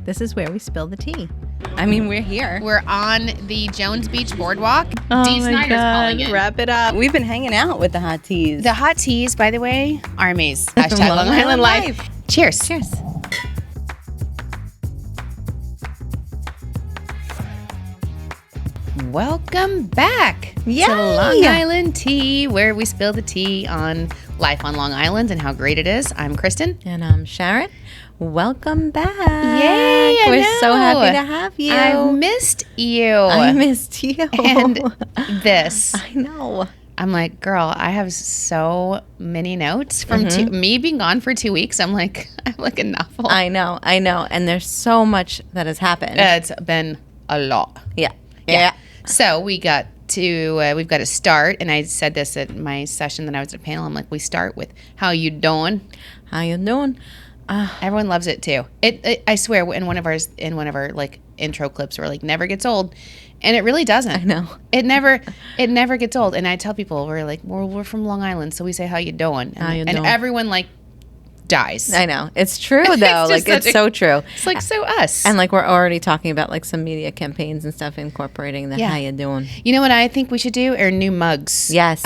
This is where we spill the tea. I mean, we're here. We're on the Jones Beach Boardwalk. Oh Dee my Snyder's God. calling in. Wrap it up. We've been hanging out with the hot teas. The hot teas, by the way, armies. Hashtag Long Island Life. Cheers. Cheers. Welcome back Yay! to Long Island Tea, where we spill the tea on life on Long Island and how great it is. I'm Kristen. And I'm Sharon. Welcome back. Yay, I We're know. so happy to have you. I've missed you. I missed you. And this. I know. I'm like, girl, I have so many notes from me being gone for 2 weeks. I'm like a novel. I know. And there's so much that has happened. It's been a lot. Yeah. So we've got to start, and I said this at my session that I was at a panel. I'm like, we start with how you doing. How you doing? Everyone loves it too. I swear, in one of our like intro clips, we're like, never gets old, and it really doesn't. I know. It never gets old. And I tell people, we're from Long Island, so we say how you doing, and everyone like dies. I know. It's true though. It's so true. It's like so us. And like we're already talking about like some media campaigns and stuff incorporating the how you doing. You know what I think we should do? Are new mugs. Yes.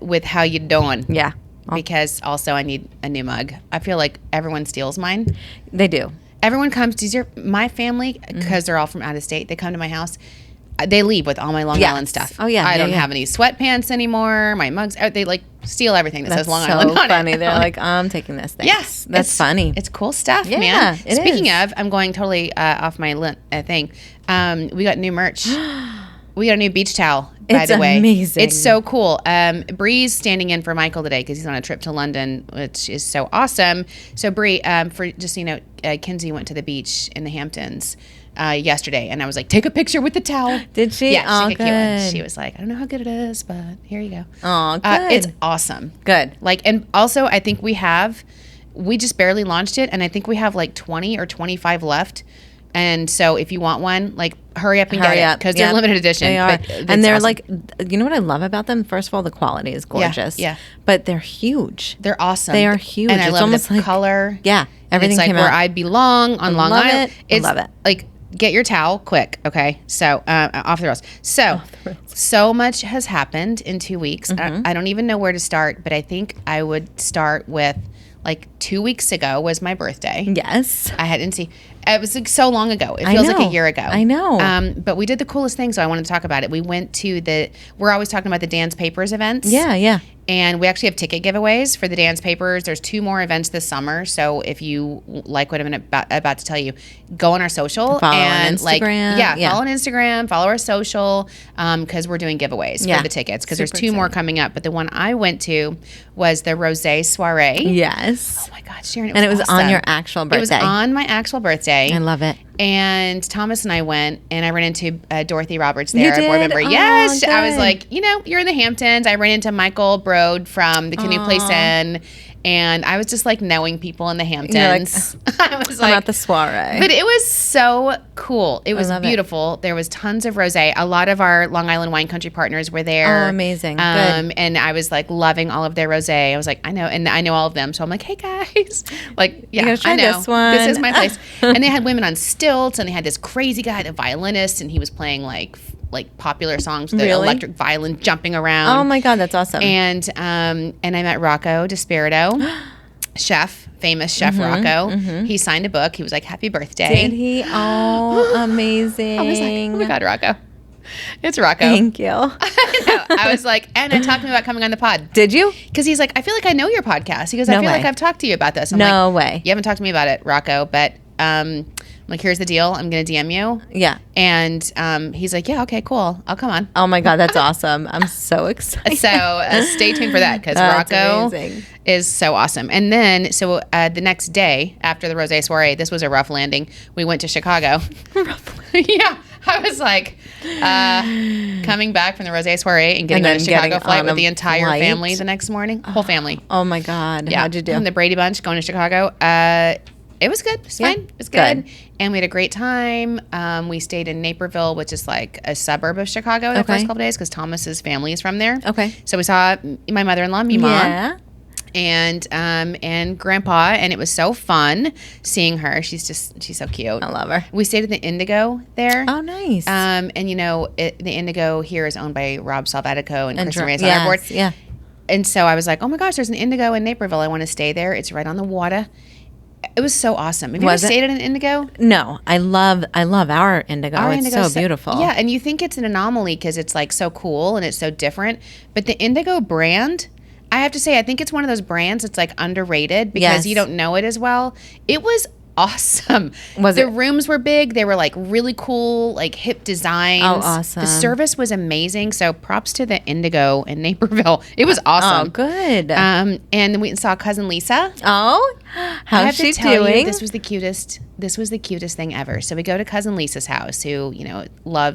With how you doing. Yeah. Because also I need a new mug. I feel like everyone steals mine. They do. Everyone comes to my family, because they're all from out of state. They come to my house. They leave with all my Long Island stuff. Oh yeah. I don't have any sweatpants anymore. My mugs. They like steal everything that says Long Island on it. That's so funny. They're like, I'm taking this thing. Yes, that's funny. It's cool stuff, Yeah, man. it Speaking is. of, I'm going totally off my thing. We got new merch. We got a new beach towel. By It's the way, amazing. It's so cool. Bree's standing in for Michael today because he's on a trip to London, which is so awesome. So Bree, for just so you know, Kinsey went to the beach in the Hamptons yesterday, and I was like, take a picture with the towel. Did she? Yeah, Oh, she took a cute one. good. She was like, I don't know how good it is, but here you go. Oh, good. It's awesome. Good. And also I think we just barely launched it, and I think we have like 20 or 25 left. And so if you want one, like hurry up and get it, because they're limited edition. They are. But And they're awesome. like, you know what I love about them? First of all, the quality is gorgeous. Yeah. But they're huge. They're awesome. They are huge. And I It's love almost the like color. Yeah. Everything It's like came where out. I belong on Long love Island. it. I love it. Like, get your towel quick, okay? So, off the rails. So much has happened in 2 weeks. I don't even know where to start, but I think I would start with, like, 2 weeks ago was my birthday. Yes. I hadn't seen. It was like so long ago. It feels like a year ago. I know. But we did the coolest thing, so I wanted to talk about it. We went to we're always talking about the Dan's Papers events. Yeah. And we actually have ticket giveaways for the Dan's Papers. There's 2 more events this summer. So if you like what I'm about to tell you, go on our social. Follow and on Instagram. Follow on Instagram, follow our social, because we're doing giveaways for the tickets, because there's 2 more coming up. But the one I went to was the Rosé Soiree. Yes. Oh my God, Sharon, And it was awesome. on your actual birthday. It was on my actual birthday. I love it. And Thomas and I went, and I ran into Dorothy Roberts there, You a board did? member. Oh, Yes, I was good. like, you're in the Hamptons. I ran into Michael Brode from the Canoe Place Inn, and I was just like knowing people in the Hamptons. I was I'm like, at the soiree. but it was so cool. It was love it. beautiful. There was tons of rosé. A lot of our Long Island wine country partners were there. Oh, amazing. Good. And I was like loving all of their rosé. I was like, I know all of them. So I'm like, hey guys, like, yeah, gotta try I know this one. This is my place. And they had women on stilts, and they had this crazy guy, the violinist, and he was playing like popular songs with the Really? electric violin jumping around. Oh my God, that's awesome. And I met Rocco DeSpirito, famous chef Rocco. He signed a book. He was like, happy birthday. Did he? Oh, amazing. I was like, oh my God, Rocco. It's Rocco. Thank you. I was like, and I talked to him about coming on the pod. Did you? Because he's like, I feel like I know your podcast. He goes, No I feel way. like I've talked to you about this. I'm No like, way. You haven't talked to me about it, Rocco, but I'm like, here's the deal. I'm going to DM you. Yeah. And he's like, yeah, okay, cool. I'll come on. Oh my God, that's awesome. I'm so excited. So stay tuned for that, because That's Rocco amazing. is so awesome. And then, the next day after the Rosé Soiree, this was a rough landing. We went to Chicago. Yeah. I was like, coming back from the Rosé Soiree and getting on a Chicago flight with the entire family the next morning. Whole family. Oh my God. Yeah. How'd you do? And the Brady Bunch going to Chicago. It was good. It was fine. It was good. And we had a great time. We stayed in Naperville, which is like a suburb of Chicago the first couple days, because Thomas's family is from there. Okay. So we saw my mother-in-law, Mima. Yeah. and Grandpa, and it was so fun seeing her. She's so cute. I love her. We stayed at the Indigo there. Oh, nice. And the Indigo here is owned by Rob Salvatico and Kristen Ray's on our board. Yeah. And so I was like, oh my gosh, there's an Indigo in Naperville. I want to stay there. It's right on the water. It was so awesome. Have you ever stayed at an Indigo? No, I love our Indigo. It's so beautiful. Yeah, and you think it's an anomaly because it's like so cool and it's so different. But the Indigo brand, I have to say, I think it's one of those brands that's like underrated because you don't know it as well. It was awesome. The rooms were big. They were like really cool, like hip designs. Oh, awesome. The service was amazing. So props to the Indigo in Naperville. It was awesome. Oh, good. And then we saw cousin Lisa. Oh, how's she doing? This was the cutest thing ever. So we go to cousin Lisa's house, who,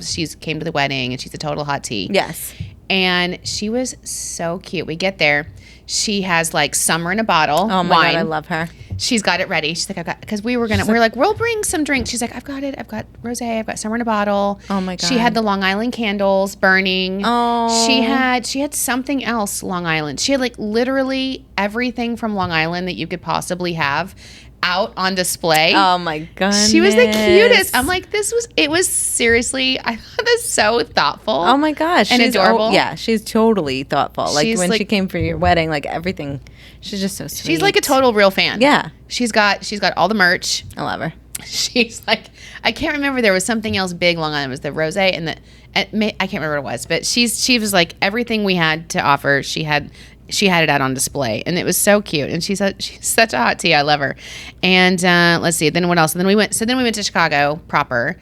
she's came to the wedding and she's a total hot tea. Yes. And she was so cute. We get there. She has like summer in a bottle. Oh my wine. God, I love her. She's got it ready. She's like, because we're like, we'll bring some drinks. She's like, I've got it. I've got rosé. I've got summer in a bottle. Oh my God. She had the Long Island candles burning. Oh. She had something else, Long Island. She had like literally everything from Long Island that you could possibly have out on display. Oh my goodness. She was the cutest. I'm like, it was seriously, I thought this so thoughtful. Oh my gosh. And adorable. She's totally thoughtful. Like when she came for your wedding, like everything, she's just so sweet. She's like a total real fan. Yeah. She's got all the merch. I love her. She's like, I can't remember, there was something else big Long Island. It was the rosé and I can't remember what it was, but she was like, everything we had to offer, she had it out on display, and it was so cute. And she's such a hot tea. I love her. And let's see. Then what else? And then we went to Chicago proper,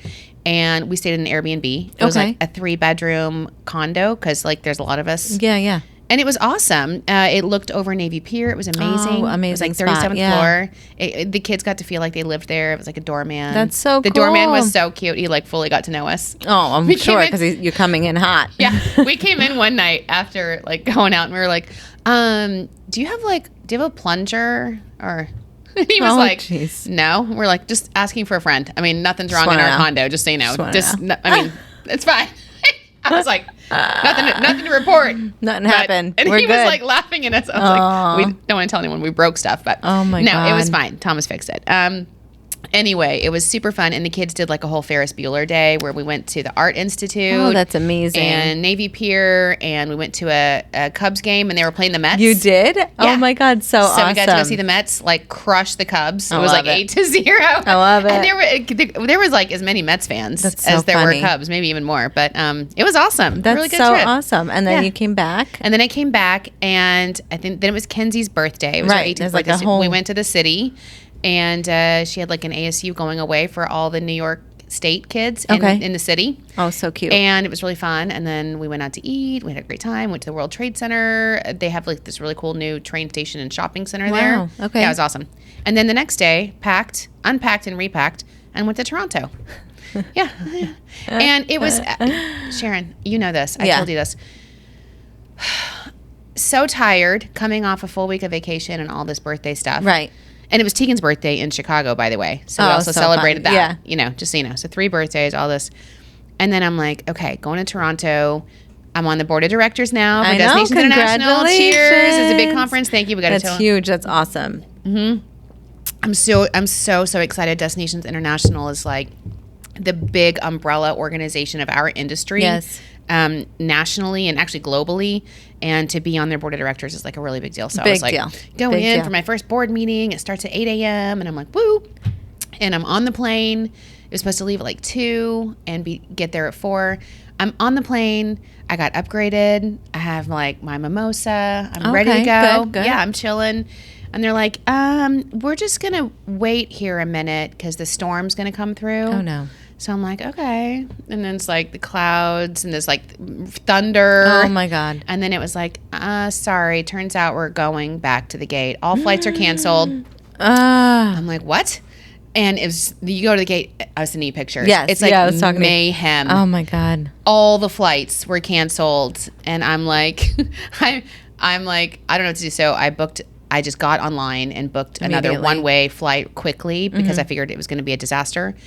and we stayed in an Airbnb. It was like a 3-bedroom condo because like there's a lot of us. Yeah. And it was awesome. It looked over Navy Pier. It was amazing. Oh, amazing. It was like 37th floor. The kids got to feel like they lived there. It was like a doorman. That's so cool. The doorman was so cute. He like fully got to know us. Oh, I'm sure because you're coming in hot. Yeah. We came in one night after like going out, and we were like, do you have a plunger? Or he was geez. No. We're like, just asking for a friend. I mean, nothing's wrong in our condo, just so you know. It's fine. I was like, nothing to report. Nothing happened. And he was like laughing at us. I was like, we don't want to tell anyone we broke stuff, but oh my God. No, it was fine. Thomas fixed it. Anyway, it was super fun, and the kids did like a whole Ferris Bueller day where we went to the Art Institute. Oh, that's amazing. And Navy Pier, and we went to a Cubs game, and they were playing the Mets. You did? Yeah. Oh my God, so awesome. So we got to go see the Mets like crush the Cubs. It was like 8-0. I love it. And there was like as many Mets fans as there were Cubs, maybe even more. But it was awesome. That's really good so trip. awesome. And then you came back. And then I came back, and I think then it was Kenzie's birthday. It was her 18th birthday. We went to the city. And she had like an ASU going away for all the New York State kids in the city. Oh, so cute. And it was really fun. And then we went out to eat. We had a great time. Went to the World Trade Center. They have like this really cool new train station and shopping center there. Okay. Yeah, it was awesome. And then the next day, unpacked and repacked, and went to Toronto. Yeah. And it was, Sharon, you know this. I told you this. So tired coming off a full week of vacation and all this birthday stuff. Right. And it was Tegan's birthday in Chicago, by the way. So we also celebrated fun. that. Yeah. Just so you know. So 3 birthdays, all this. And then I'm like, okay, going to Toronto. I'm on the board of directors now for Destinations International. Cheers. It's a big conference. Thank you. We got That's huge. That's awesome. Mm-hmm. I'm so excited. Destinations International is like the big umbrella organization of our industry. Yes. Nationally and actually globally, and to be on their board of directors is like a really big deal. So big I was like, going in deal. for my first board meeting. It starts at 8 a.m. and I'm like, woo! And I'm on the plane. It was supposed to leave at like 2 and get there at 4. I'm on the plane. I got upgraded. I have like my mimosa. I'm ready to go. Good. Yeah, I'm chilling. And they're like, we're just gonna wait here a minute because the storm's gonna come through. Oh no. So I'm like, okay. And then it's like the clouds and there's like thunder. Oh my God. And then it was like, sorry, turns out we're going back to the gate. All flights are canceled. I'm like, what? And you go to the gate, I was sending you pictures. Yes. It's like I was talking mayhem. Oh my God. All the flights were canceled. And I'm like, I'm like, I don't know what to do. So I just got online and booked another one-way flight quickly because I figured it was going to be a disaster.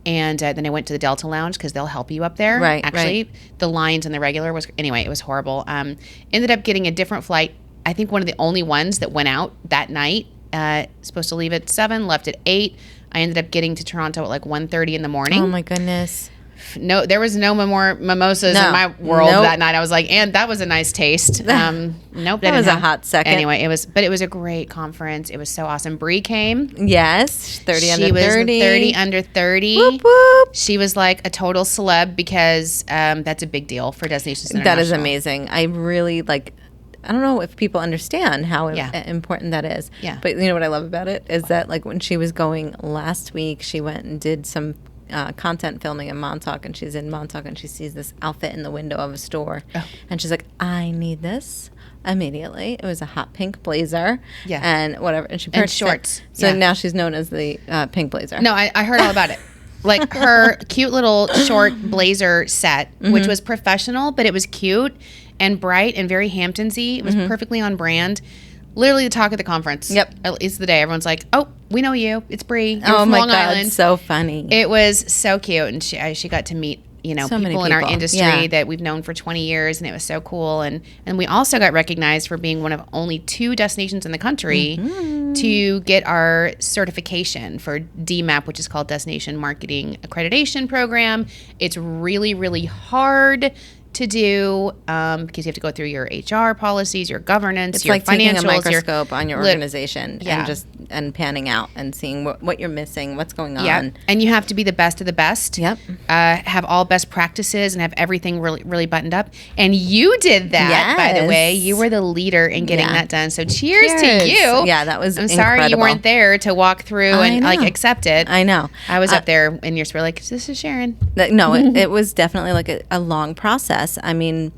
And then I went to the Delta Lounge because they'll help you up there. Right. Actually, the lines on the regular it was horrible. Ended up getting a different flight I think one of the only ones that went out that night. Supposed to leave at 7, left at 8. I ended up getting to Toronto at like 1:30 in the morning. Oh my goodness. No, there was no more mimosas in my world that night. I was like, and that was a nice taste. Nope. That was a hot second. Anyway, it was a great conference. It was so awesome. Bree came. Yes. 30 under 30. She was 30 under 30. Whoop, whoop. She was like a total celeb because that's a big deal for Destinations International. That is amazing. I really I don't know if people understand how important that is. Yeah. But you know what I love about it is that like when she was going last week, she went and did some content filming in Montauk, and she's in Montauk and she sees this outfit in the window of a store. Oh. And she's like, I need this immediately. It was a hot pink blazer. Yeah. And whatever. And she purchased shorts. It. So now she's known as the pink blazer. No, I heard all about it. Like her cute little short blazer set, which was professional, but it was cute and bright and very Hamptonsy. It was perfectly on brand. Literally the talk of the conference. Yep. At least the day. Everyone's like, oh, we know you. It's Bree. You're from Long Island. So funny. It was so cute. And she got to meet, people in our industry that we've known for 20 years. And it was so cool. And we also got recognized for being one of only 2 destinations in the country to get our certification for DMAP, which is called Destination Marketing Accreditation Program. It's really, really hard to do because you have to go through your HR policies, your governance, it's your like financials. Taking a microscope on your organization and panning out and seeing what you're missing, what's going on. Yeah, and you have to be the best of the best. Yep. Have all best practices and have everything really, really buttoned up. And you did that, by the way. You were the leader in getting that done. So cheers to you. Yeah, that was I'm sorry you weren't there to walk through and accept it. I know. I was up there and you're like, this is Sharon. No, it was definitely like a long process. I mean,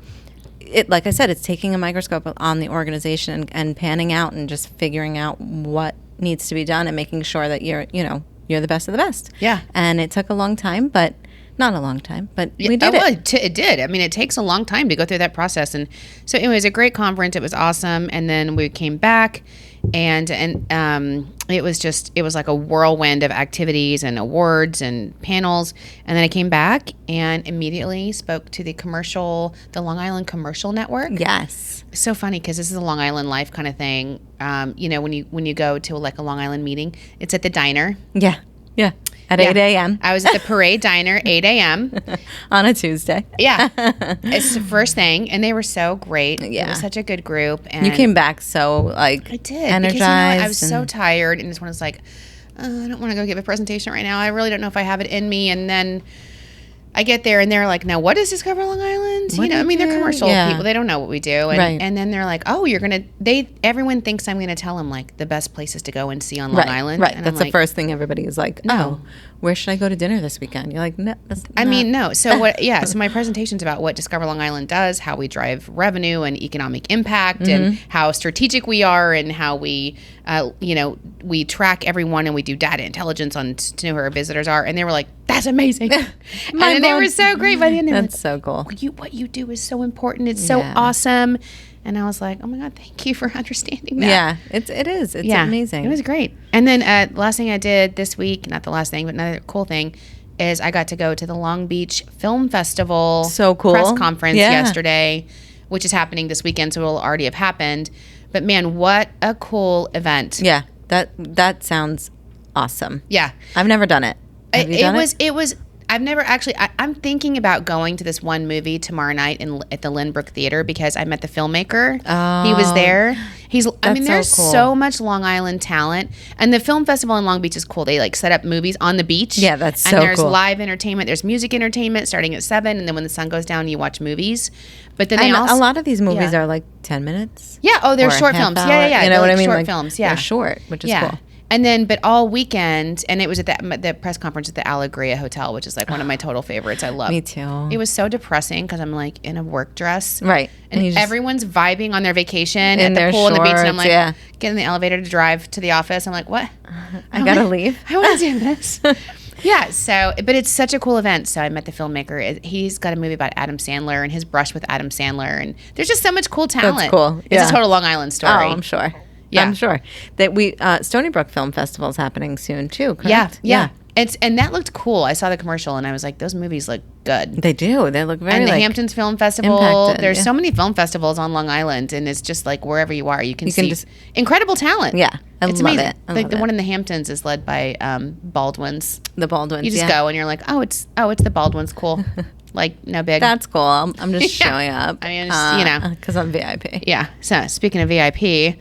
like I said, it's taking a microscope on the organization and panning out and just figuring out what needs to be done and making sure that you're the best of the best. Yeah. And it took a long time, but not a long time, but we did it. It did. I mean, it takes a long time to go through that process. And so it was a great conference. It was awesome. And then we came back and it was like a whirlwind of activities and awards and panels. And then I came back and immediately spoke to the Long Island Commercial Network. Yes. So funny because this is a Long Island life kind of thing. When you go to like a Long Island meeting, it's at the diner. Yeah. Yeah. At 8 a.m. I was at the Parade Diner, 8 a.m. on a Tuesday. Yeah. It's the first thing. And they were so great. Yeah. It was such a good group. And you came back so, I did, energized. Because, I was so tired. And this one was like, I don't want to go give a presentation right now. I really don't know if I have it in me. And then I get there and they're like, now what does Discover Long Island? They're commercial people. They don't know what we do. And then they're like, oh, everyone thinks I'm going to tell them like the best places to go and see on Long Island. Right. And that's the first thing everybody is like, no. Where should I go to dinner this weekend? You're like, no. No. So what? Yeah. So my presentation's about what Discover Long Island does, how we drive revenue and economic impact, and how strategic we are, and how we, we track everyone and we do data intelligence to know who our visitors are. And they were like, that's amazing. And they were so great by the end. That's so cool. What you do is so important. It's so awesome. And I was like, oh my God, thank you for understanding that. Yeah, it is. It's amazing. It was great. And then last thing I did this week, not the last thing, but another cool thing, is I got to go to the Long Beach Film Festival press conference yesterday, which is happening this weekend, so it'll already have happened. But man, what a cool event. Yeah, that sounds awesome. Yeah. I've never done it. Have you done it? It was I've never actually. I'm thinking about going to this one movie tomorrow night at the Lynbrook Theater because I met the filmmaker. Oh, he was there. There's so much Long Island talent, and the film festival in Long Beach is cool. They set up movies on the beach. Yeah, that's so cool. And there's cool. live entertainment. There's music entertainment starting at 7, and then when the sun goes down, you watch movies. But then a lot of these movies are like 10 minutes. Yeah. Oh, they're short films. Yeah. You know what I mean? Short films. Yeah. They're short, which is cool. And then, but all weekend, and it was at the press conference at the Allegria Hotel, which is one of my total favorites. I love. Me too. It was so depressing because I'm in a work dress, right? And everyone's vibing on their vacation at the pool and the beach, and I'm getting in the elevator to drive to the office. I'm like, what? I gotta leave. I want to do this. Yeah. So, but it's such a cool event. So I met the filmmaker. He's got a movie about Adam Sandler and his brush with Adam Sandler, and there's just so much cool talent. That's cool. It's a total Long Island story. Oh, I'm sure. Yeah, I'm sure that Stony Brook Film Festival is happening soon too. Correct? Yeah. And that looked cool. I saw the commercial and I was like, those movies look good. They do. They look very And the like Hamptons Film Festival. impacted, There's yeah. so many film festivals on Long Island, and it's just like wherever you are, you can see just- incredible talent. Yeah, I It's love amazing. it. I Like love the it. one in the Hamptons is led by Baldwins. The Baldwins. You just yeah. go and you're like, oh, it's the Baldwins. Cool. Like no big. That's cool. I'm just Yeah. showing up. I mean, it's, because I'm VIP. Yeah. So speaking of VIP,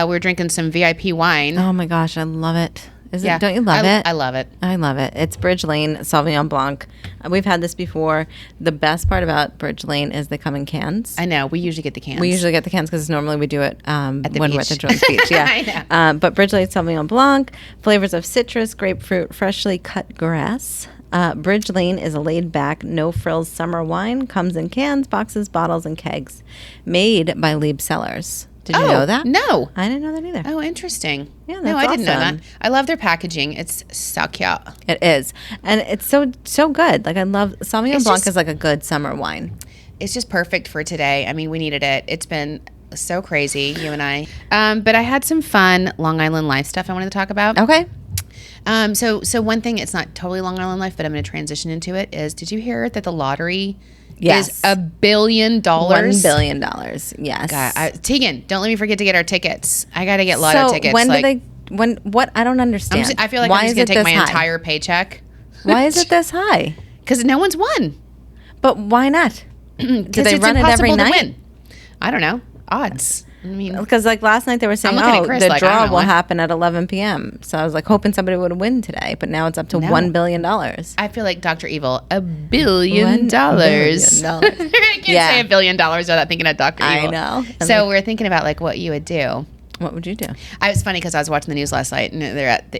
we're drinking some VIP wine. Oh my gosh, I love it. Yeah. Don't you love it? I love it. I love it. It's Bridge Lane Sauvignon Blanc. We've had this before. The best part about Bridge Lane is they come in cans. I know. We usually get the cans. We usually get the cans because normally we do it when the we're at beach. the Jones Beach. Yeah. I know. But Bridge Lane Sauvignon Blanc, flavors of citrus, grapefruit, freshly cut grass. Bridge Lane is a laid-back, no-frills summer wine. Comes in cans, boxes, bottles, and kegs. Made by Lieb Cellars. Did you know that? No. I didn't know that either. Oh, interesting. Yeah, no, that's I didn't know awesome. that. I love their packaging. It's so cute. It is. And it's so good. Like I love Sauvignon It's Blanc just- is like a good summer wine. It's just perfect for today. I mean, we needed it. It's been so crazy, you and I. But I had some fun Long Island life stuff I wanted to talk about. Okay. So one thing, it's not totally Long Island life, but I'm going to transition into it, is did you hear that the lottery Yes. is $1 billion? $1 billion. Yes. God, Tegan, don't let me forget to get our tickets. I got to get Lotto tickets. When like, do they what I don't understand. I feel like Why I'm just is going it to take this my high? entire paycheck. Why is it this high? Because no one's won. But why not? Do they It's run it every impossible to night? win. I don't know. Odds. I mean, Because like last night they were saying, looking at oh, Chris the like, I don't draw know will what. happen at 11 p.m. So I was like hoping somebody would win today, but now it's up to No. $1 billion. I feel like Dr. Evil, $1 billion. $1 billion. I can't Yeah. say $1 billion without thinking of Dr. I Evil. know. So we're thinking about like what you would do. What would you do? It's funny because I was watching the news last night, and they're at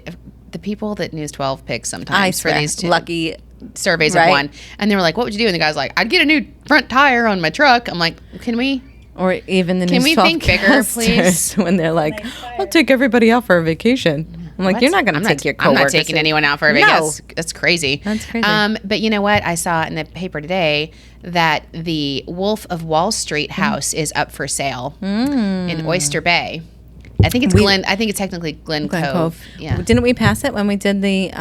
the people that News 12 picks I sometimes for swear, these two lucky. surveys right? of one, and they were like, "What would you do?" And the guy's like, "I'd get a new front tire on my truck." I'm like, "Can we?" Or even the Can News we 12 think bigger, casters please? when they're like, I'll take everybody out for a vacation. I'm like, What? you're not going to I'm take your I'm coworkers. not taking anyone out for a No. vacation. That's crazy. That's crazy. But you know what? I saw in the paper today that the Wolf of Wall Street house is up for sale in Oyster Bay. I think it's Glen. I think it's technically Glen Cove. Yeah. Didn't we pass it when we did the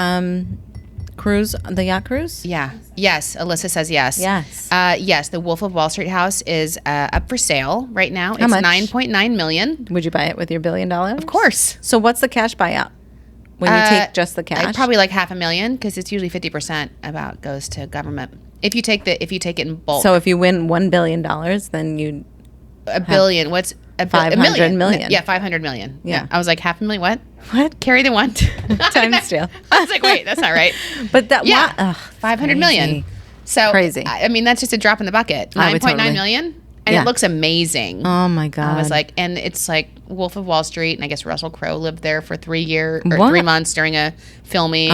cruise, the yacht cruise? Yeah. Yes. Alyssa says yes. Yes. Yes. The Wolf of Wall Street house is up for sale right now. How It's much? $9.9 million. Would you buy it with your $1 billion? Of course. So what's the cash buyout? When you take just the cash? Probably like $500,000 because it's usually 50% about goes to government. If you take it in bulk. So if you win $1 billion, then you $1 billion. What's a 500 million. Yeah, 500 million. Yeah. I was like $500,000. What? what? Carry the one. Times two. I was like, wait, that's not right. But that Yeah, ugh, 500 million. crazy. So Crazy. I mean, that's just a drop in the bucket. I would 9.9 totally. million, and Yeah. it looks amazing. Oh my god! I was like, and it's like Wolf of Wall Street, and I guess Russell Crowe lived there for 3 What? months during a filming.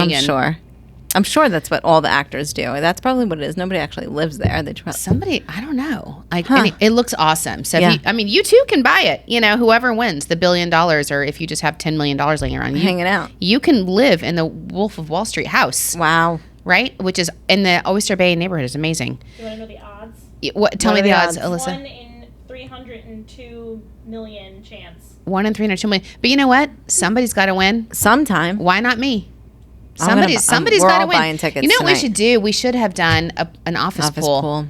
I'm sure that's what all the actors do. That's probably what it is. Nobody actually lives there. They just Somebody, I don't know. Like, Huh. and it looks awesome. So, Yeah. you too can buy it. You know, whoever wins the $1 billion, or if you just have $10 million laying around, hanging out. you can live in the Wolf of Wall Street house, Wow. right? Which is in the Oyster Bay neighborhood. Is amazing. Do you want to know the odds? Tell What me are the the odds, odds? Alyssa. 1 in 302 million chance. 1 in 302 million. But you know what? Somebody's got to win. Sometime. Why not me? I'm gonna Somebody's we're got to all win. buying tickets You know what we tonight. should do? We should have done an office pool.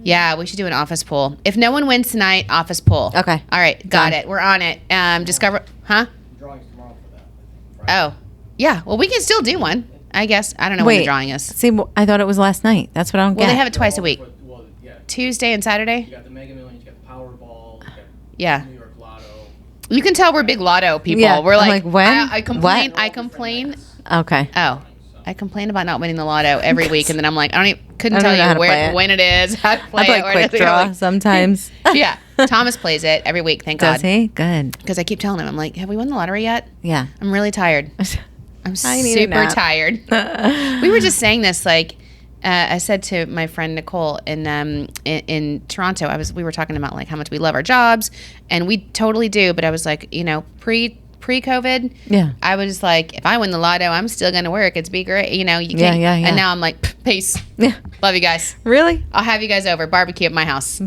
Yeah, we should do an office pool. If no one wins tonight, office pool. Okay. All right, got Done. it. We're on it. Discover, huh? Drawings tomorrow for that. Friday. Oh, yeah. Well, we can still do one. I guess. I don't know when the drawing is. See, I thought it was last night. That's what I don't Well, get. they have it twice a week. Well, yeah. Tuesday and Saturday. You got the Mega Millions, you got the Powerball, you got Yeah. New York Lotto. You can tell we're big Lotto people. Yeah, We're I'm like, like, when? I complain. What? I complain. Okay. Oh, I complain about not winning the Lotto every week, and then I'm like, couldn't I don't tell know how you to play where it. when it is, how to play I play it, or quick anything. draw Like- sometimes. Yeah, Thomas plays it every week. Thank Does God. he? Good. Because I keep telling him, I'm like, have we won the lottery yet? Yeah. I'm really tired. I'm I need a super nap. tired. We were just saying this, like, I said to my friend Nicole in Toronto, we were talking about like how much we love our jobs, and we totally do. But I was like, pre-COVID, Yeah. I was like, if I win the lotto, I'm still going to work. It's be great. You know, you Yeah, can't. yeah, yeah. And now I'm like, peace. Yeah. Love you guys. Really? I'll have you guys over. Barbecue at my house.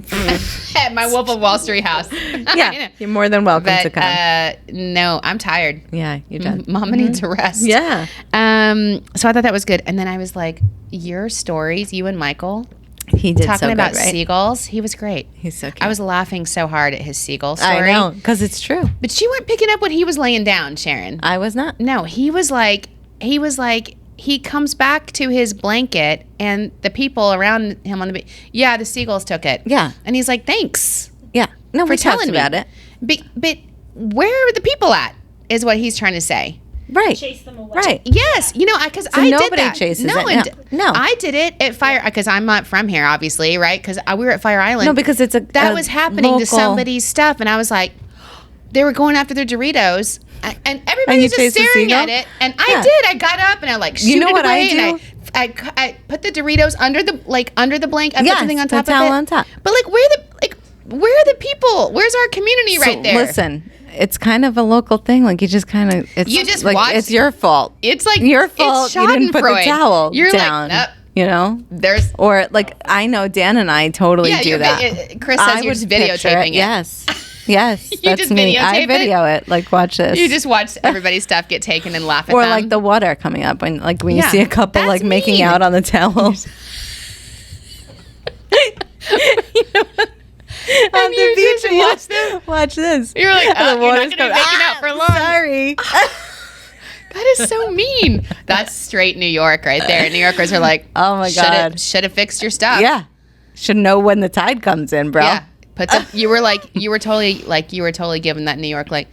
At my Wolf of Wall Street house. Yeah. You're more than welcome to But come. no, I'm tired. Yeah, you did. Mama needs a rest. Yeah. So I thought that was good. And then I was like, your stories, you and Michael, He did talking so about good, right? seagulls. He was great. He's so cute. I was laughing so hard at his seagull story. I know, because it's true. But she weren't picking up what he was laying down, Sharon. I was not. No, he was like, he comes back to his blanket and the people around him on the beach, yeah, the seagulls took it. Yeah. And he's like, thanks Yeah. No, for we talked telling me about it. But where are the people at, is what he's trying to say. Right. Chase them away. Right. Yes, you know, because I did nobody that. chases no, it. and No. I did it at Fire, because I'm not from here, obviously, right? Because we were at Fire Island. No, because it's that a was happening local, to somebody's stuff, and I was like, they were going after their Doritos, and everybody's just chased the staring seagull? at it. And Yeah. I did. I got up and I like shooed know it what I away, do? and I put the Doritos under the blanket. I put Yes, something on the top of towel it. on top. But where are the people? Where's our community right there? Listen, it's kind of a local thing. Like you just kind of, it's You just like watch- it's your fault. It's like Your it's fault. You didn't put the Schadenfreude. towel You're down. like, nope. You know, There's or like I know Dan and I totally Yeah, do you're that. Chris says I you're would just picture videotaping it. Yes, yes, You that's just me. I videotape it? video it. Like watch this. You just watch everybody's stuff get taken and laugh at or them. like the water coming up when like when Yeah, you see a couple that's like making mean. out on the towel. On you just and you watch them? Watch this. You're like, And the you're not water's gonna be coming- making out for long. Sorry. That is so mean. That's straight New York right there. New Yorkers are like, Oh my God. should have fixed your stuff. Yeah. Should know when the tide comes in, bro. Yeah. You were totally giving that New York like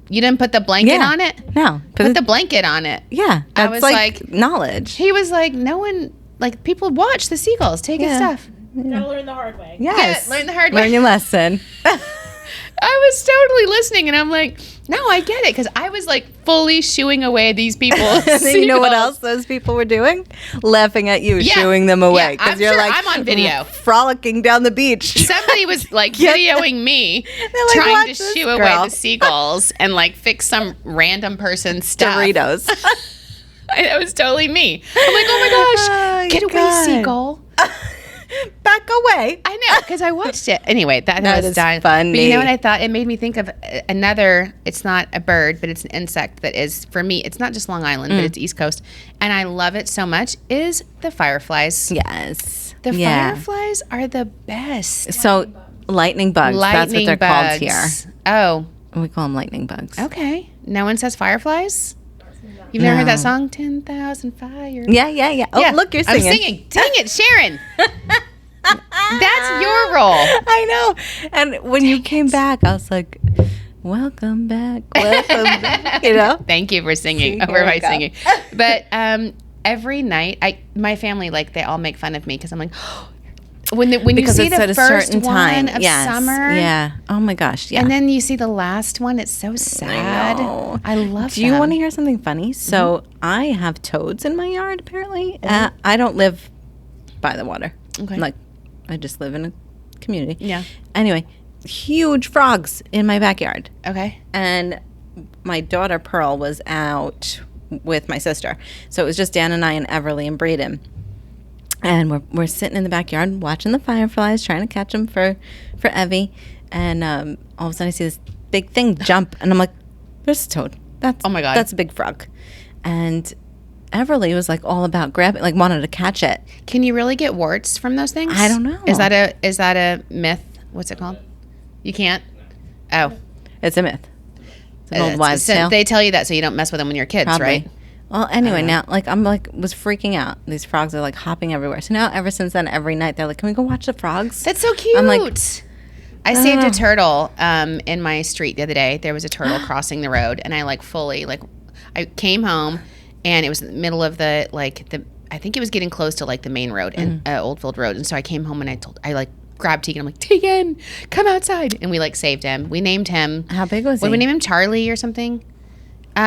you didn't put the blanket Yeah. on it? No. Put the blanket on it. Yeah. I That's was like knowledge. He was like, no one, like people watch the seagulls taking Yeah. stuff. Gotta learn the hard way. Yes. Yeah, learn the hard way. Learn your lesson. I was totally listening, and I'm like, no, I get it, because I was like fully shooing away these people. And then you know what else those people were doing? Laughing at you, Yeah. shooing them away. Yeah, I'm you're sure like I'm on video. frolicking down the beach. Somebody was like Yeah. videoing me like, trying "Watch to this shoo away girl." the seagulls and like fix some random person's stuff. Doritos. It was totally me. I'm like, oh my gosh, Oh, get away, God. seagull. Back away. I know, because I watched it. Anyway, that That was is done. funny. But you know what I thought? It made me think of another, it's not a bird, but it's an insect that is, for me, it's not just Long Island, but it's East Coast. And I love it so much, is the fireflies. Yes. The Yeah. fireflies are the best. So lightning bugs. That's what they're called here. Oh, We call them lightning bugs. okay. No one says fireflies? You've never heard No. that song? 10,000 fires. Yeah, yeah, yeah. Oh, Yeah, look, you're I'm singing. singing. Dang it, Sharon. That's your role. I know. And when you came back, I was like, welcome back. Welcome back. You know? Thank you for singing See, over here we my go. singing. But every night, my family, like, they all make fun of me because I'm like, when you Because see it's the at a first certain one time. of Yes. summer, Yeah. Oh my gosh. Yeah. and then you see the last one, it's so sad. know. I love. Do you them. want to hear something funny? So I have toads in my yard, apparently. I don't live by the water. Okay. Like, I just live in a community. Yeah. Anyway, huge frogs in my backyard. Okay. And my daughter Pearl was out with my sister. So it was just Dan and I and Everly and Braden. And we're sitting in the backyard watching the fireflies, trying to catch them for Evie. And all of a sudden I see this big thing jump. And I'm like, there's a toad. Oh my God. That's a big frog. And Everly was like all about grabbing, like wanted to catch it. Can you really get warts from those things? I don't know. Is that a myth? What's it called? You can't. Oh, It's a myth. It's an old wives' so tale. they tell you that so you don't mess with them when you're kids, Probably. right? Well, anyway, now like I'm like was freaking out. These frogs are like hopping everywhere. So now ever since then, every night they're like, "Can we go watch the frogs?" That's so cute. I'm like, I saved a turtle in my street the other day. There was a turtle crossing the road, and I like fully like I came home, and it was in the middle of the I think it was getting close to like the main road and Oldfield Road, and so I came home and I like grabbed Tegan. I'm like, Tegan, come outside, and we like saved him. We named him. How big was What he? did we name him? Charlie or something.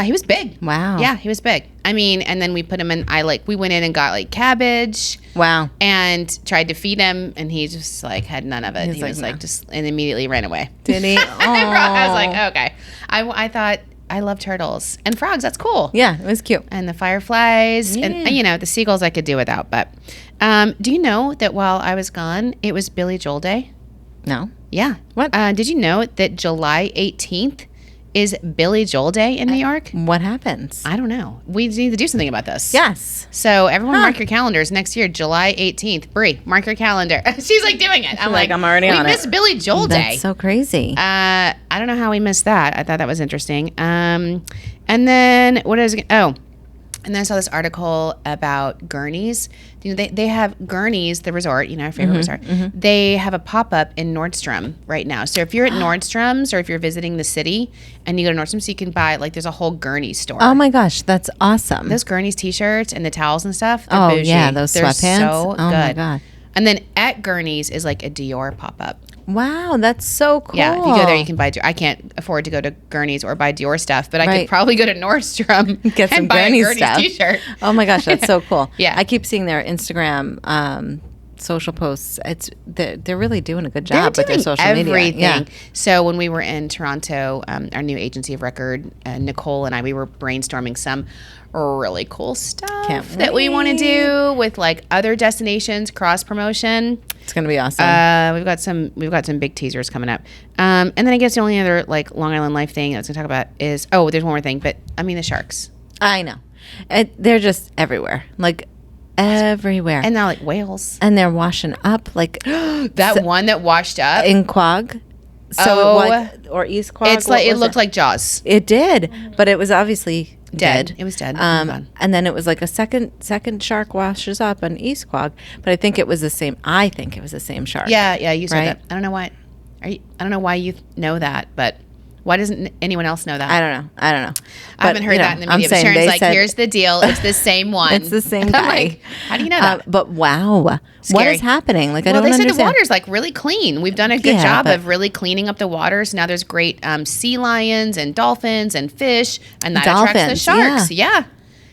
He was big. Wow. Yeah, he was big. I mean, and then we put him in. We went in and got like cabbage. Wow. And tried to feed him, and he just like had none of it. He's He like, was no. like just and immediately ran away. Did he? I was Aw. like, okay. I thought I love turtles and frogs. That's cool. Yeah, it was cute. And the fireflies Yeah. and the seagulls I could do without. But do you know that while I was gone, it was Billy Joel Day? No. Yeah. What? Did you know that July 18th is Billy Joel Day in New York? What happens? I don't know. We need to do something about this. Yes. So everyone mark your calendars next year, July 18th. Brie, mark your calendar. She's like doing it. I'm like, I'm already on it. We missed Billy Joel Day. That's so crazy. I don't know how we missed that. I thought that was interesting. And then what is it? Oh, and then I saw this article about Gurney's. They have Gurney's, the resort, our favorite resort. They have a pop-up in Nordstrom right now. So if you're at Nordstrom's or if you're visiting the city and you go to Nordstrom's, you can buy, there's a whole Gurney's store. Oh my gosh, that's awesome. Those Gurney's t-shirts and the towels and stuff, they're Oh, bougie. yeah, those They're sweatpants. so Oh, my good. God. And then at Gurney's is like a Dior pop-up. Wow, that's so cool. Yeah, if you go there, you can buy Dior. I can't afford to go to Gurney's or buy Dior stuff, but I Right. could probably go to Nordstrom Get some and buy Gurney's a Gurney's stuff. t-shirt. Oh my gosh, that's so cool. Yeah. I keep seeing their Instagram social posts. They're really doing a good job with their social everything. media. Yeah. So when we were in Toronto, our new agency of record, Nicole and I, we were brainstorming some really cool stuff Can't that we want to do with other destinations, cross promotion. It's gonna be awesome. We've got some big teasers coming up. And then I guess the only other Long Island Life thing I was gonna talk about is there's one more thing, but I mean the sharks. I know. They're just everywhere. Everywhere. And now whales. And they're washing up That one that washed up. in Quag. So it was, or East Quag. It looked like Jaws. It did, but it was obviously dead. It was dead. And then it was a second shark washes up on East Quag, but I think it was the same. I think it was the same shark. Yeah, you said Right? that. I don't know why. I don't know why you know that, but why doesn't anyone else know that? I don't know. I haven't heard that in the media. But Sharon's here's the deal. It's the same one. It's the same I'm guy. How do you know that? But wow, what Scary. is happening? I Well, don't they said understand. the water's really clean. We've done a good Yeah, job but- of really cleaning up the waters. Now there's great sea lions and dolphins and fish, and that attracts the Dolphins, sharks. Yeah.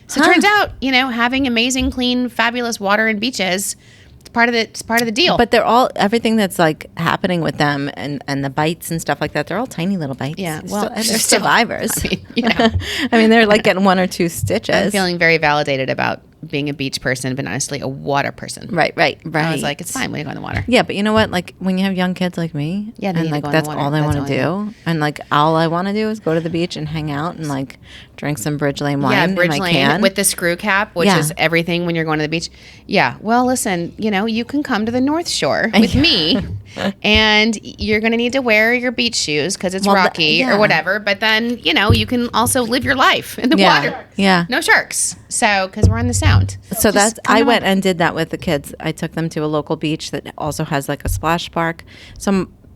So it Huh. turns out, having amazing, clean, fabulous water and beaches, it's part of the deal. But they're everything that's happening with them and the bites and stuff like that. They're all tiny little bites. Yeah, They're still- survivors. I mean, they're getting one or two stitches. I'm feeling very validated about being a beach person, but honestly, a water person. Right. I was like, it's fine when you go in the water. Yeah, but you know what? When you have young kids like me, Yeah, they and need to go in the that's water. all they That's want to all do, and all I want to do is go to the beach and hang out and drink some Bridge Lane wine. Yeah, Bridge if I Lane can. with the screw cap, which Yeah. is everything when you're going to the beach. Yeah. Well, listen, you can come to the North Shore with me, and you're going to need to wear your beach shoes because it's rocky yeah. or whatever. But then, you can also live your life in the water. Yeah. No sharks. So, because we're on the Sound. So Just I come went on. and did that with the kids. I took them to a local beach that also has a splash park.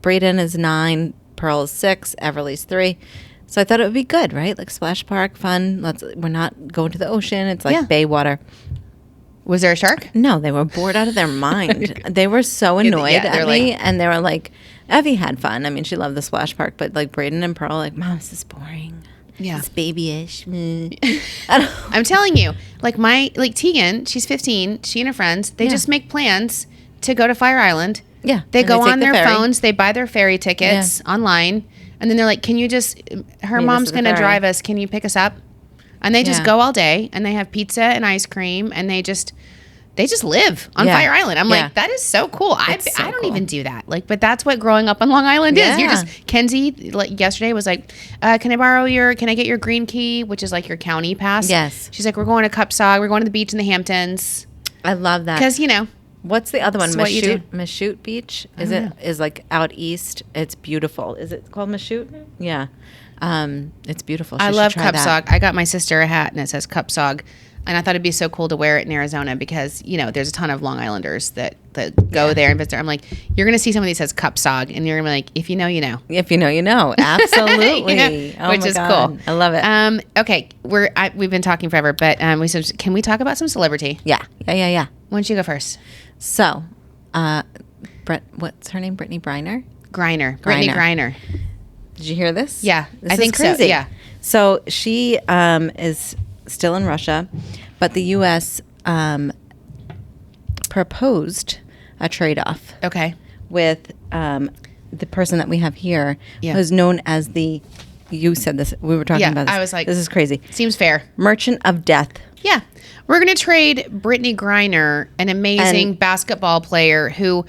Braden is 9, Pearl is 6, Everly's 3. So I thought it would be good, right? Splash park, fun. We're not going to the ocean. It's Yeah. bay water. Was there a shark? No, they were bored out of their mind. They were so Yeah, annoyed they're at me, and they were like, Evie had fun. I mean, she loved the splash park, but Braden and Pearl Mom, this is boring. Yeah. It's babyish. I don't- I'm telling you, Tegan, she's 15. She and her friends, they just make plans to go to Fire Island. Yeah, They and go take on the their ferry. phones. They buy their ferry tickets online, and then they're like, "Can you just? Her Meet us mom's at the gonna ferry." drive us. Can you pick us up?" And they just Yeah. go all day, and they have pizza and ice cream, and they just live on Yeah. Fire Island. I'm Yeah. like, that is so cool. I It's so don't cool. even do that. But that's what growing up on Long Island is. You're Yeah. just Kenzie. Yesterday was like, can I get your green key, which is your county pass? Yes. She's like, we're going to Cupsog. We're going to the beach in the Hamptons I love that. because What's the other one? It's what you do. Meshoot Beach? don't know. Is out east. It's beautiful. Is it called Meshoot? Yeah. It's beautiful. I She love should try that. Cupsog. I got my sister a hat and it says Cupsog. And I thought it'd be so cool to wear it in Arizona because, there's a ton of Long Islanders that go there and visit. I'm like, you're going to see somebody that says Cupsog and you're going to be like, if you know, you know. If you know, you know. Absolutely. Oh Which my is God. cool. I love it. Okay, we've been talking forever, but can we talk about some celebrity? Yeah. Why don't you go first? So, what's her name? Brittany Griner? Brittany Griner. Did you hear this? Yeah, This I is think so, crazy. yeah. So she is still in Russia, but the U.S. Proposed a trade-off Okay. with the person that we have here, Yeah. who's known as the You said this. We were talking Yeah, about this. I was like, this is crazy. Seems fair. Merchant of Death. Yeah. We're going to trade Brittany Griner, an amazing And- basketball player who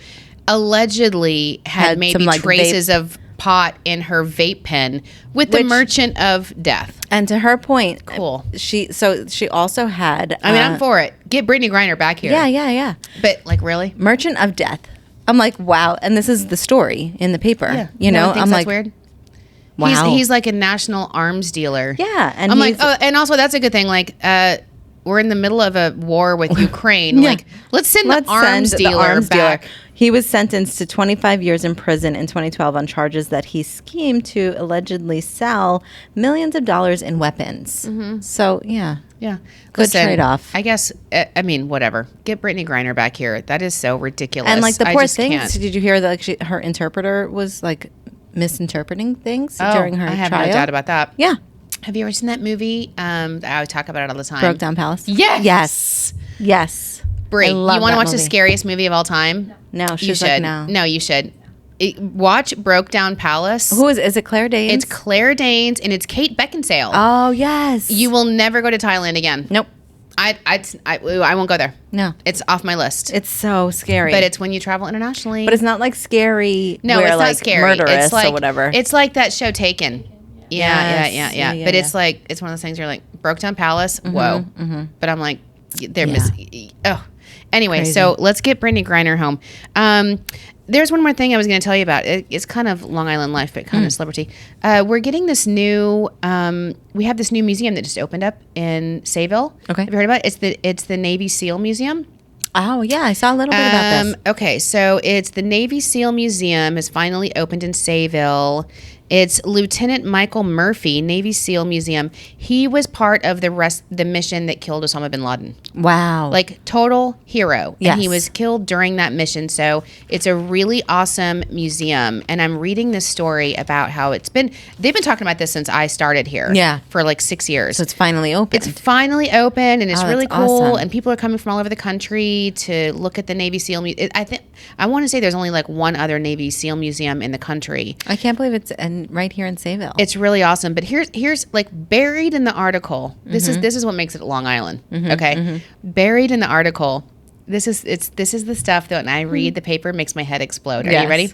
allegedly had Had maybe some, like, traces of pot in her vape pen with the Which- Merchant of Death. And to her point, Cool. She also had. I mean, I'm for it. Get Brittany Griner back here. Yeah. But, like, really? Merchant of Death. I'm like, wow, and this is the story in the paper. Yeah. You know, No one thinks I'm that's like, weird. wow. He's like a national arms dealer. Yeah, and I'm like, he's- oh, and also that's a good thing. Like, we're in the middle of a war with Ukraine. Yeah. Like, let's send Let's the arms send the dealer arms back. dealer. He was sentenced to 25 years in prison in 2012 on charges that he schemed to allegedly sell millions of dollars in weapons. Mm-hmm. So, yeah. Yeah, Good trade-off. I guess. I mean, whatever. Get Brittany Griner back here. That is so ridiculous. And like the I poor just thing, can't. did you hear that like her interpreter was like misinterpreting things during her I have trial? no doubt about that. Yeah. Have you ever seen that movie? I talk about it all the time. Broke Down Palace? Yes. Yes. Brie, I you love want to that watch the movie. scariest movie of all time? No, You she's should. like, no. No, you should. Watch Broke Down Palace. Who is it Claire Danes? It's Claire Danes and it's Kate Beckinsale. Oh, yes. You will never go to Thailand again. Nope. I won't go there. No. It's off my list. It's so scary. But it's when you travel internationally. But it's not like scary. No, where, it's like, not scary. Murderous It's like or whatever. It's like that show Taken. Yeah. Yes. But Yeah. it's like it's one of those things you're like Broke Down Palace. Whoa. But I'm like they're Yeah. missing. Oh. Anyway, Crazy. so let's get Brittany Griner home. There's one more thing I was going to tell you about. It's kind of Long Island life, but kind of celebrity. We're getting this new. We have this new museum that just opened up in Sayville. Okay. Have you heard about it? It's the Navy SEAL Museum. Oh, yeah. I saw a little bit about this. Okay, so it's the Navy SEAL Museum has finally opened in Sayville. It's Lieutenant Michael Murphy, Navy SEAL Museum. He was part of the mission that killed Osama bin Laden. Wow. Like total hero. Yes. And he was killed during that mission. So it's a really awesome museum. And I'm reading this story about how they've been talking about this since I started here. Yeah. For like 6 years. so it's finally open. It's finally open and it's Oh, really that's cool. awesome. And people are coming from all over the country to look at the Navy SEAL. I want to say there's only like one other Navy SEAL museum in the country. I can't believe it's right here in Sayville. It's really awesome. But here's like buried in the article. This is what makes it Long Island. Okay, buried in the article. This is the stuff that when I read the paper makes my head explode. Are Yes. you ready?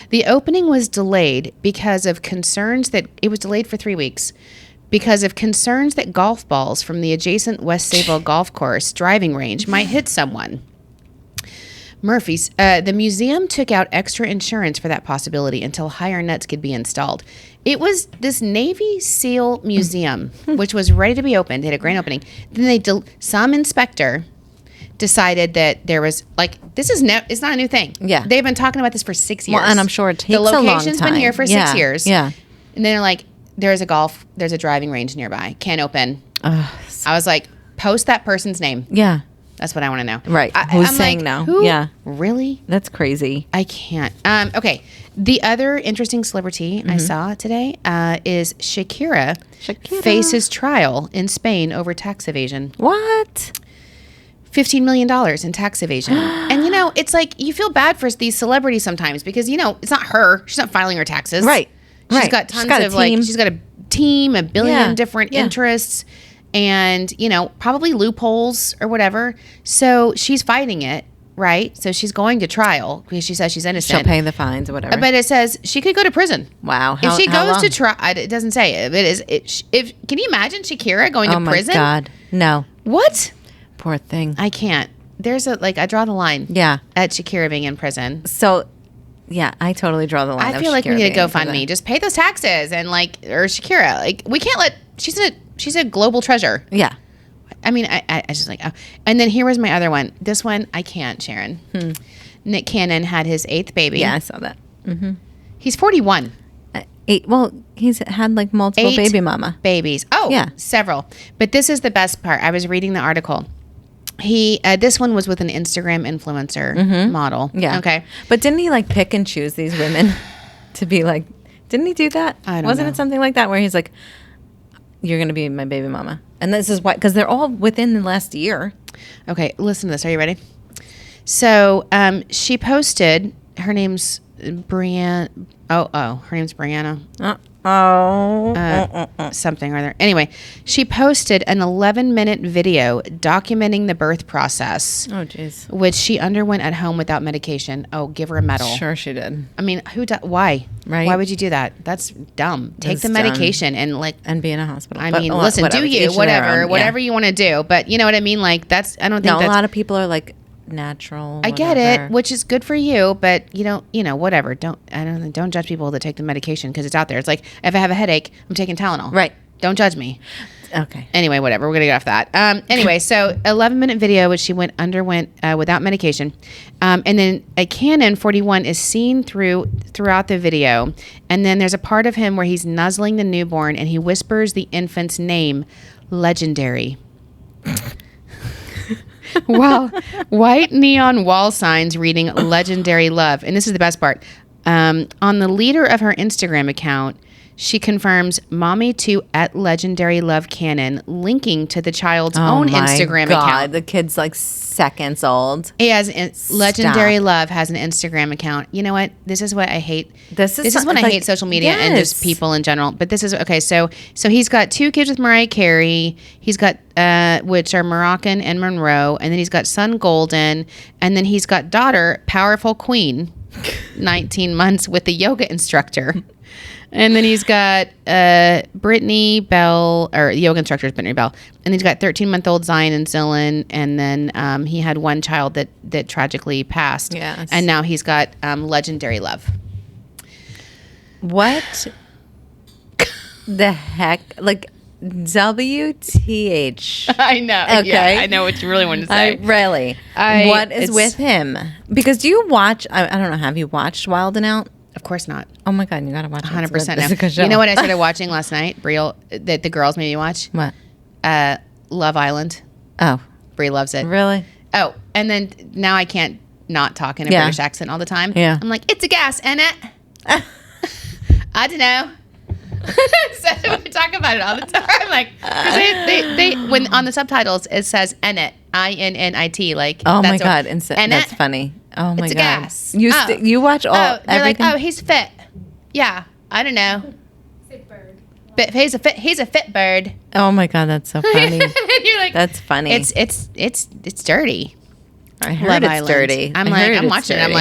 The opening was delayed because of concerns that it was delayed for 3 weeks. Because of concerns that golf balls from the adjacent West Sayville golf course driving range might hit someone. Murphy's, the museum took out extra insurance for that possibility until higher nets could be installed. It was this Navy SEAL museum, which was ready to be opened. They had a grand opening. Then some inspector decided that there was it's not a new thing. Yeah. They've been talking about this for 6 years. Well, and I'm sure it takes a the long location's been time. here for Yeah. 6 years. Yeah. And then they're like, there's a driving range nearby. Can't open. I was like, post that person's name. Yeah. That's what I want to know. Right. Who's saying no? Who? Yeah. Really? That's crazy. I can't. Okay. The other interesting celebrity I saw today is Shakira faces trial in Spain over tax evasion. What? $15 million in tax evasion. And, it's like you feel bad for these celebrities sometimes because, it's not her. She's not filing her taxes. Right. She's got tons of she's got a team, a billion different interests and, probably loopholes or whatever. So she's fighting it, right? So she's going to trial because she says she's innocent. She'll pay the fines or whatever. But it says she could go to prison. Wow. If she how goes long? to trial, it doesn't say. Can you imagine Shakira going to prison? Oh, my God. No. What? Poor thing. I can't. There's I draw the line. Yeah. At Shakira being in prison. So, yeah, I totally draw the line. I feel like we need to GoFundMe. Just pay those taxes and or Shakira. We can't let. She's a global treasure. Yeah. I mean, I just and then here was my other one. This one I can't, Sharon. Nick Cannon had his 8th baby. Yeah, I saw that. He's 41. 8. Well, he's had multiple 8 baby mama babies. Oh, Yeah. several. But this is the best part. I was reading the article. This one was with an Instagram influencer model. Yeah. Okay. But didn't he pick and choose these women to be didn't he do that? I don't Wasn't know. it something like that where he's like, you're going to be my baby mama? And this is why, because they're all within the last year. Okay, listen to this. Are you ready? So she posted, her name's Brianna. Her name's Brianna. Oh. Something or other. Anyway, she posted an 11-minute video documenting the birth process, Oh, jeez. which she underwent at home without medication. Oh, give her a medal. Sure she did. I mean, why? Right. Why would you do that? That's dumb. Take the That's medication and like. And be in a hospital. I But mean, a listen, whatever, do to you, each their whatever own, you want to do. But you know what I mean? Like I don't think No, a that's. lot of people are like natural. I get whatever. it, which is good for you, but whatever. Don't judge people that take the medication because it's out there. It's like if I have a headache, I'm taking Tylenol. Right. Don't judge me. Okay. Anyway, whatever. We're gonna get off that. Anyway, so 11-minute video, which she underwent without medication, and then a Canon 41 is seen throughout the video, and then there's a part of him where he's nuzzling the newborn and he whispers the infant's name, Legendary. While white neon wall signs reading Legendary Love. And this is the best part. On the leader of her Instagram account, she confirms Mommy to @Legendary Love Canon, linking to the child's own Instagram account. The kid's like seconds old. He has Legendary Love has an Instagram account. You know what? This is what I hate. This is when I hate social media and just people in general. But this is okay. So he's got 2 kids with Mariah Carey. He's got which are Moroccan and Monroe, and then he's got son Golden, and then he's got daughter Powerful Queen, 19 months with the yoga instructor. And then he's got Brittany Bell, or the yoga instructor is Brittany Bell. And he's got 13-month-old Zion and Zillan. And then he had one child that tragically passed. Yes. And now he's got Legendary Love. What the heck? Like WTH. I know. Okay. Yeah, I know what you really want to say. Really? What is with him? Because do you watch, I don't know, have you watched Wild and Out? Of course not. Oh my God, you gotta watch it. 100% It's a good show. You know what I started watching last night? Brie, that the girls made me watch? What? Love Island. Oh, Brie loves it. really? Oh, and then now I can't not talk in a Yeah. British accent all the time. Yeah. I'm like, it's a gas, ain't it? I don't know. So we talk about it all the time. Like, 'cause they when on the subtitles it says "innit," INNIT. Like, Oh my that's God, innit? that's funny. Oh my It's a God. gas. You Oh. you watch all They're everything? like, oh, he's fit. Yeah, I don't know. Fit bird. But he's a fit bird. Oh my God, that's so funny. And you're like, That's funny. It's dirty. I heard Love it's Island. dirty. I'm I like, heard I'm it's watching it. I'm dirty.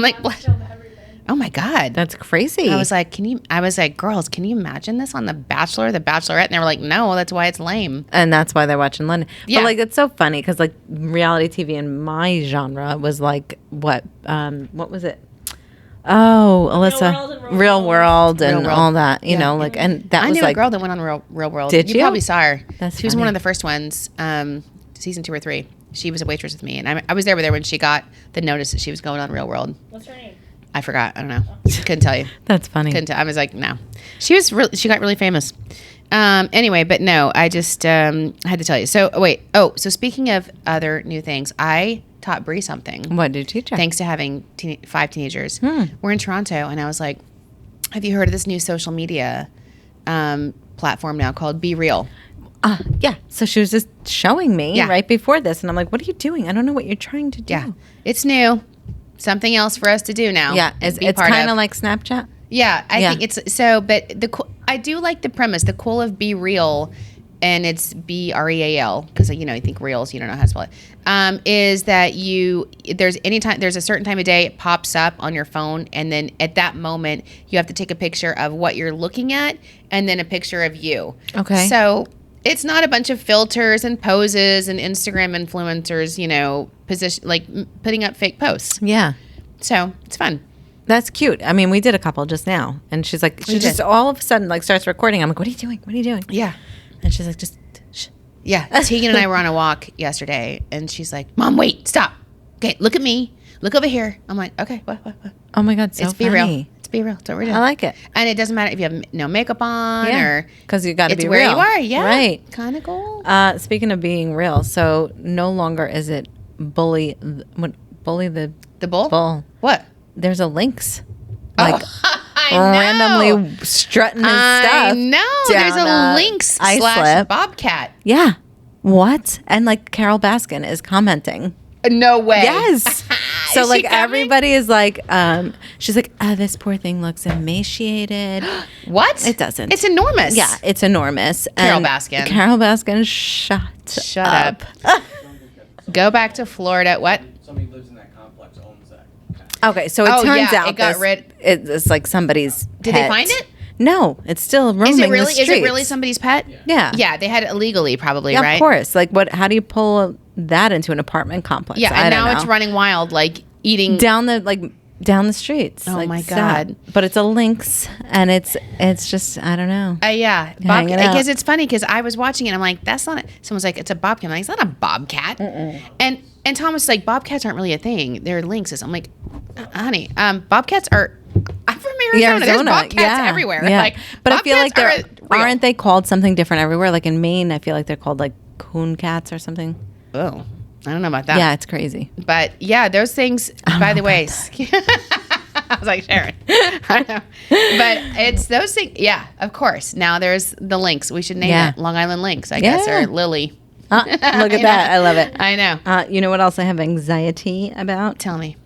like, Film everything. oh my God. That's crazy. I was like, girls, can you imagine this on The Bachelor, The Bachelorette? And they were like, no, that's why it's lame. and that's why they're watching London. Yeah. But like, it's so funny because like reality TV in my genre was like what was it? Oh, Alyssa, World and Real Real World and Real World. all that. You Yeah. know, like, and that I was knew like a girl that went on Real World. Did you? probably saw her. That's she was one funny. of the first ones, season 2 or 3. She was a waitress with me, and I was there with her when she got the notice that she was going on Real World. What's her name? I forgot. I don't know. Couldn't tell you. That's funny. Couldn't tell. I was like, no. She got really famous. Anyway, but no, I just had to tell you. So wait. Oh, so speaking of other new things, I taught Bree something. What did you teach her? Thanks to having 5 teenagers. We're in Toronto, and I was like, have you heard of this new social media platform now called Be Real? Yeah. So she was just showing me Yeah. right before this, and I'm like, "What are you doing? I don't know what you're trying to do." Yeah. It's new. Something else for us to do now. Yeah. It's Be part kind of like Snapchat. Yeah, I Yeah. think it's so. But I do like the premise. The cool of Be Real, and it's BREAL because you think reels, you don't know how to spell it. Is that there's a certain time of day it pops up on your phone, and then at that moment you have to take a picture of what you're looking at, and then a picture of you. Okay. So it's not a bunch of filters and poses and Instagram influencers, position like putting up fake posts. Yeah. So it's fun. That's cute. I mean, we did a couple just now, and she's like, she just all of a sudden like starts recording. I'm like, "What are you doing? What are you doing?" Yeah. And she's like, "Just." Shh. Yeah, Tegan and I were on a walk yesterday, and she's like, "Mom, wait, stop. Okay, look at me. Look over here." I'm like, "Okay, what?" Oh my God, so It's funny. Be Real. It's Be Real. That's what we're doing. I like it. And it doesn't matter if you have no makeup on or because you got to it's be where real. you are. Yeah, Right. Kind of cool. Speaking of being real, so no longer is it bully the The bull. bull. What? There's a lynx, like I know. randomly strutting his stuff. I know. There's down a lynx ice / slip. bobcat. Yeah. What? And like Carol Baskin is commenting. No way. Yes. So Is like she coming? everybody is like, she's like, this poor thing looks emaciated. What? It doesn't. It's enormous. Yeah, it's enormous. Carol And Baskin. Carol Baskin, shut up. Go back to Florida. What? Somebody who lives in that complex owns that. Okay, so it Oh, turns yeah, out it got rid- it's like somebody's Did they pet. find it? No, it's still roaming Is it the really? streets. Is it really somebody's pet? Yeah. Yeah, they had it illegally, probably, Yeah, right? of course. Like, what? How do you pull that into an apartment complex? Yeah, I and don't now know. it's running wild, like eating. down the streets. Oh like, my sad. God. But it's a lynx, and it's just I don't know. Yeah, Hanging out. because it's funny because I was watching it. I'm like, that's not. Someone's like, it's a bobcat. I'm like, it's not a bobcat. And Thomas was like, bobcats aren't really a thing. They're lynxes. I'm like, honey, bobcats are. I'm from Arizona. There's bobcats everywhere. Yeah. Like, but I feel like bobcats are real. aren't they called something different everywhere? Like in Maine, I feel like they're called like coon cats or something. Oh, I don't know about that. Yeah, it's crazy. But yeah, those things. By the way, I was like, Sharon, I know. But it's those things. Yeah, of course. Now there's the lynx. We should name it Long Island Lynx, I guess, or Lily. Look at that. I love it. I know. You know what else I have anxiety about? Tell me.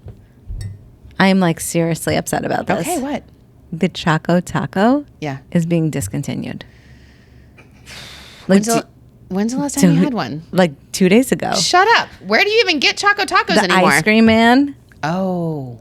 I am like seriously upset about this. Okay, what? The Choco Taco Yeah. is being discontinued. Like, When's the last time you had one? Like 2 days ago. Shut up. Where do you even get Choco Tacos The anymore? ice cream man. Oh.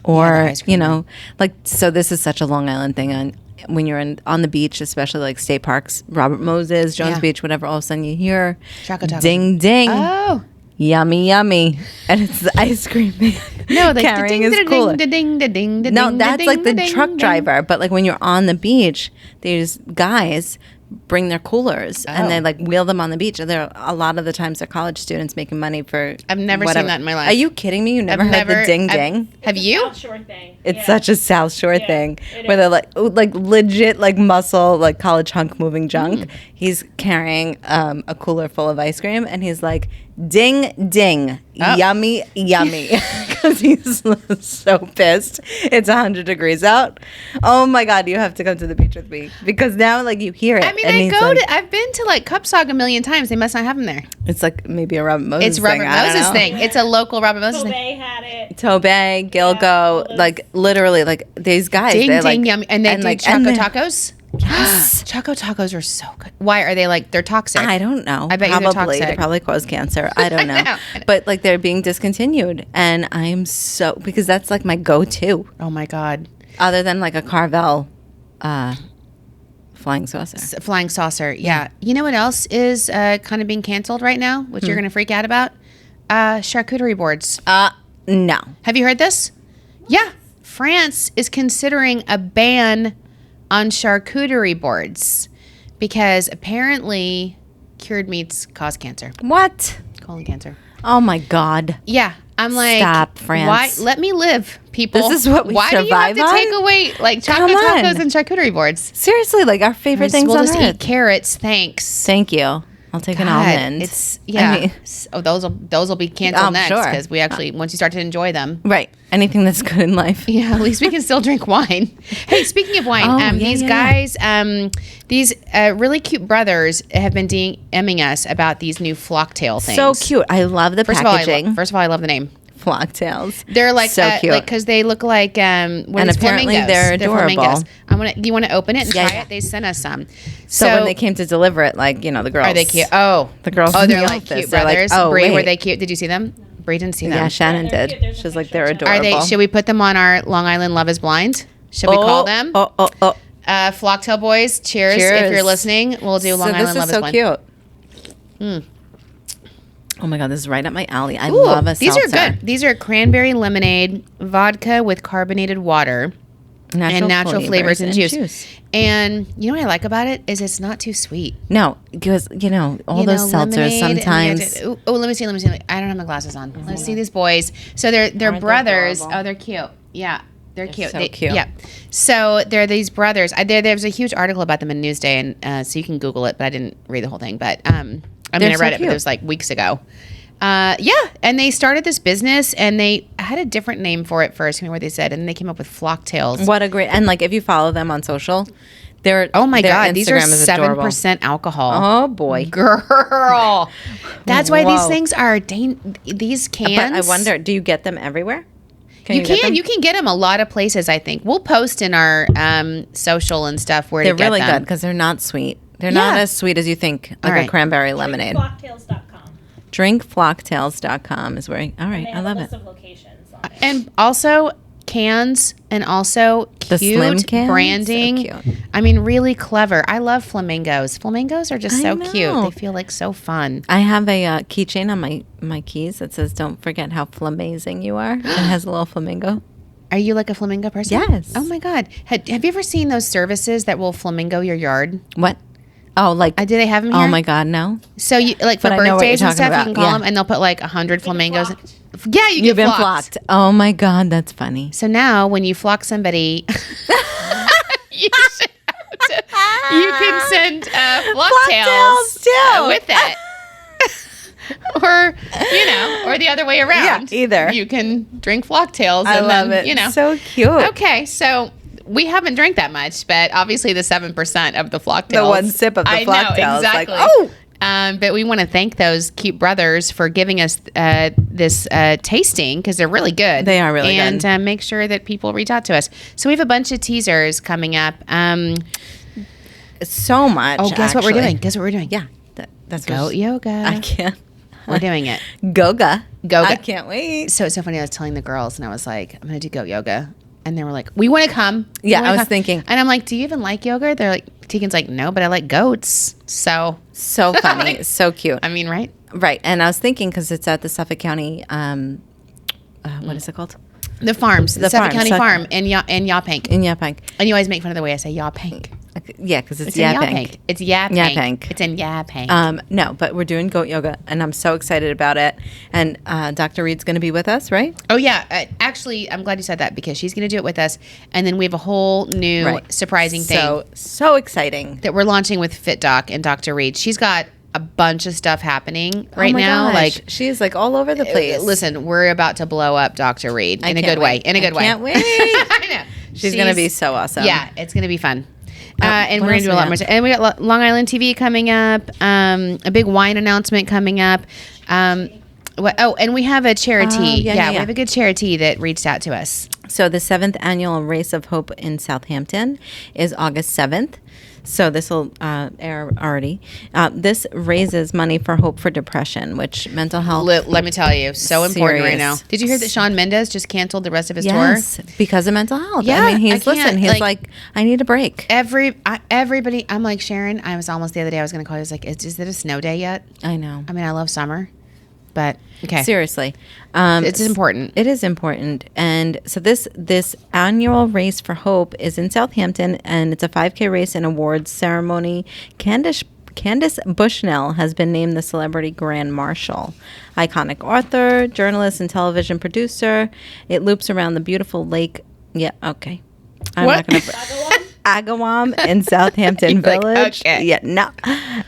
Or, Yeah, the ice cream you know, like, so this is such a Long Island thing when you're on the beach, especially like state parks, Robert Moses, Jones Yeah. Beach, whatever, all of a sudden you hear Choco Tacos. ding, ding. Oh. Yummy, yummy. And it's the ice cream man No, like carrying his cooler. No, that's like the truck driver. But like when you're on the beach, these guys bring their coolers and they like wheel them on the beach. And there a lot of the times they're college students making money for. I've never whatever. seen that in my life. Are you kidding me? You never heard the ding ding? Have you? South Shore thing. It's Yeah. such a South Shore thing it where is. they're like legit like muscle like college hunk moving junk. He's carrying a cooler full of ice cream and he's like ding ding yummy yummy because he's so pissed. It's 100 degrees out. Oh my God, you have to come to the beach with me because now like you hear it. I mean, and he's like, I've been to like Cupsog a million times. They must not have them there. It's like maybe a Robert Moses. It's Robert thing. I don't Moses know. thing. It's a local Robert Moses thing. Tobey had it. Tobey, Gilgo, all like literally like these guys. Ding they're ding like, yummy, and they do like, Choco and then- Tacos. Yes. Choco Tacos are so good. Why are they like they're toxic? I don't know. I bet you they're probably toxic. they probably cause cancer. I don't know. I know. But like they're being discontinued, and I'm so because that's like my go-to, Oh my God. other than like a Carvel flying saucer. Flying saucer. Yeah. You know what else is kind of being canceled right now, which you're going to freak out about? Charcuterie boards. No. Have you heard this? Yeah. France is considering a ban on charcuterie boards because apparently cured meats cause cancer, What? colon cancer. Oh my God. Yeah. I'm like, Stop, France. Why? Let me live, people. This is what we Why do you have survive to on? take away like choco Come on. tacos and charcuterie boards? Seriously, like our favorite things We'll on just earth. eat carrots. Thanks. Thank you. I'll take an God, almond. It's yeah. I mean, those will be canceled I'm next sure. because we actually once you start to enjoy them. right. Anything that's good in life. Yeah, at least we can still drink wine. Hey, speaking of wine, Oh, yeah, these yeah, guys, these really cute brothers have been DMing us about these new Flocktail things. So cute. I love the First packaging. of all, I love the name. Flocktails. They're like so cute. like because they look like And these apparently flamingos. they're adorable. flamingos. You want to open it and Yeah, try yeah. it? They sent us some. so when they came to deliver it, like the girls. are they cute? Oh, The girls Oh, in they're the like office, cute they're like, brothers. oh, Bree, were wait. they cute? Did you see them? Bree didn't see them. Yeah, Shannon they're did. cute. There's a She's like, picture they're of them. adorable. Are they? Should we put them on our Long Island Love Is Blind? Should we call them? Oh. Flocktail boys, cheers. If Cheers. you're listening, we'll do Long So Island this Love is so Blind. cute. Oh my God, this is right up my alley. I Ooh, love a these seltzer. are good. These are cranberry lemonade, vodka with carbonated water, and natural flavors and juice. And you know what I like about it is it's not too sweet. No, because all those seltzers sometimes. Let me see. I don't have my glasses on. Let's see these boys. So they're Aren't they brothers. adorable? Oh, they're cute. Yeah. They're cute. so cute. Yeah. So they're these brothers. There's a huge article about them in Newsday, and so you can Google it, but I didn't read the whole thing. But I They're read so it, but cute. it was like weeks ago. Yeah, and they started this business, and they had a different name for it first. I mean, what they said, and they came up with Flocktails. What a great and like if you follow them on social, Oh my their God, these are Instagram is adorable. 7% alcohol. Oh boy. Girl. That's why these Whoa. things are, these cans. But I wonder, do you get them everywhere? You get them? can get them a lot of places, I think. We'll post in our social and stuff where They're to get really them. good because they're not sweet. They're not Yeah. as sweet as you think, like All right. a cranberry lemonade. Flocktails.com. Drinkflocktails.com is where, all And right, they I have love a it. list of locations on it. And also cans and also The slim cute cans? branding. So cute. I mean, really clever. I love flamingos. Flamingos are just I so know. cute. They feel like so fun. I have a keychain on my keys that says, don't forget how flamazing you are. It has a little flamingo. Are you like a flamingo person? Yes. Oh my God. Have you ever seen those services that will flamingo your yard? What? Oh, like, Do they have them here? oh my God, no. So you like for But I know what birthdays you're and talking stuff, about. you can call Yeah. them and they'll put like 100 flamingos. flocked. Yeah, you You've get been flocked. Oh my God, that's funny. So now when you flock somebody, you can send Flocktails too. with it. Or, or the other way around. Yeah, either. You can drink Flocktails. I and love then, it. So cute. Okay, so we haven't drank that much, but obviously the 7% of the Flocktails. The one sip of the I know, Flocktails. Like, exactly. oh! But we want to thank those cute brothers for giving us this tasting because they're really good. They are really good. good. And make sure that people reach out to us. So we have a bunch of teasers coming up. So much. Oh, guess what we're actually. doing? Guess what we're doing? Yeah. That's Goat yoga. I can't. We're doing it. Goga. Goga. I can't wait. So it's so funny. I was telling the girls, and I was like, I'm going to do goat yoga. And they were like, we want to come. We Yeah, wanna I was come." thinking. And I'm like, do you even like yoga? They're like, Tegan's like, no, but I like goats. So, So funny. So cute. I mean, right? Right. And I was thinking because it's at the Suffolk County, what is it called? The farms. The Suffolk farm, County Suffolk- Farm in Yapank. In Yapank. And you always make fun of the way I say Yapank. Yeah, because it's It's in Yapank. Yapank. It's Yapank. Yapank. It's in Yapank. No, but we're doing goat yoga, and I'm so excited about it. And Dr. Reed's going to be with us, right? Oh, yeah. Actually, I'm glad you said that because she's going to do it with us. And then we have a whole new Right. surprising thing So exciting. that we're launching with Fit Doc and Dr. Reed. She's got a bunch of stuff happening right oh my now. Gosh. Like, she's like all over the place. listen, we're about to blow up Dr. Reed in a can't good way. wait. In a good I way. can't wait. I know. She's going to be so awesome. Yeah, it's going to be fun. And what we're going else to do a we lot got? more stuff. And we got Long Island TV coming up, a big wine announcement coming up. And we have a ChariTEA. yeah. We have a good ChariTEA that reached out to us. So the 7th annual Race of Hope in Southampton is August 7th. So this will air already. This raises money for Hope for Depression, which mental health. Let me tell you, so important right now. Serious. Did you hear that Shawn Mendes just canceled the rest of his Yes, tour? because of mental health. Yeah, I mean, I he's can't, he's like- like, I need a break. Everybody, I'm like, Sharon, I was almost the other day, I was going to call you, I was like, is it a snow day yet? I know. I mean, I love summer, but okay. Seriously, It's important. It is important, and so this annual race for hope is in Southampton, and it's a 5K race and awards ceremony. Candace Bushnell has been named the celebrity grand marshal. Iconic author, journalist, and television producer. It loops around the beautiful lake. Yeah, okay. I'm What? not gonna. Agawam in Southampton You're like, Village. okay. Yeah, no.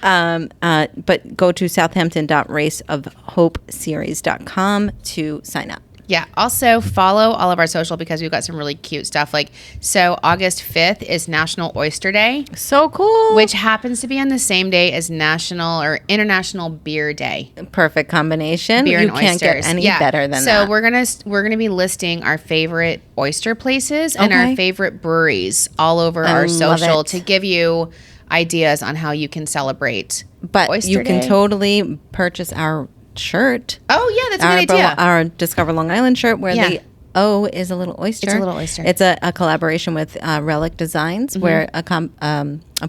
But go to southampton.raceofhopeseries.com to sign up. Yeah. Also follow all of our social because we've got some really cute stuff. So August 5th is National Oyster Day, So cool. which happens to be on the same day as National or International Beer Day. Perfect combination. Beer You and can't oysters. get any Yeah. better than so that. we're gonna be listing our favorite oyster places and our Okay. favorite breweries all over our love social it. to give you ideas on how you can celebrate. But Oyster you can Day. totally purchase our shirt. Oh yeah, that's a good idea. Our Discover Long Island shirt where Yeah. the O is a little oyster. It's a little oyster. It's a collaboration with Relic Designs where a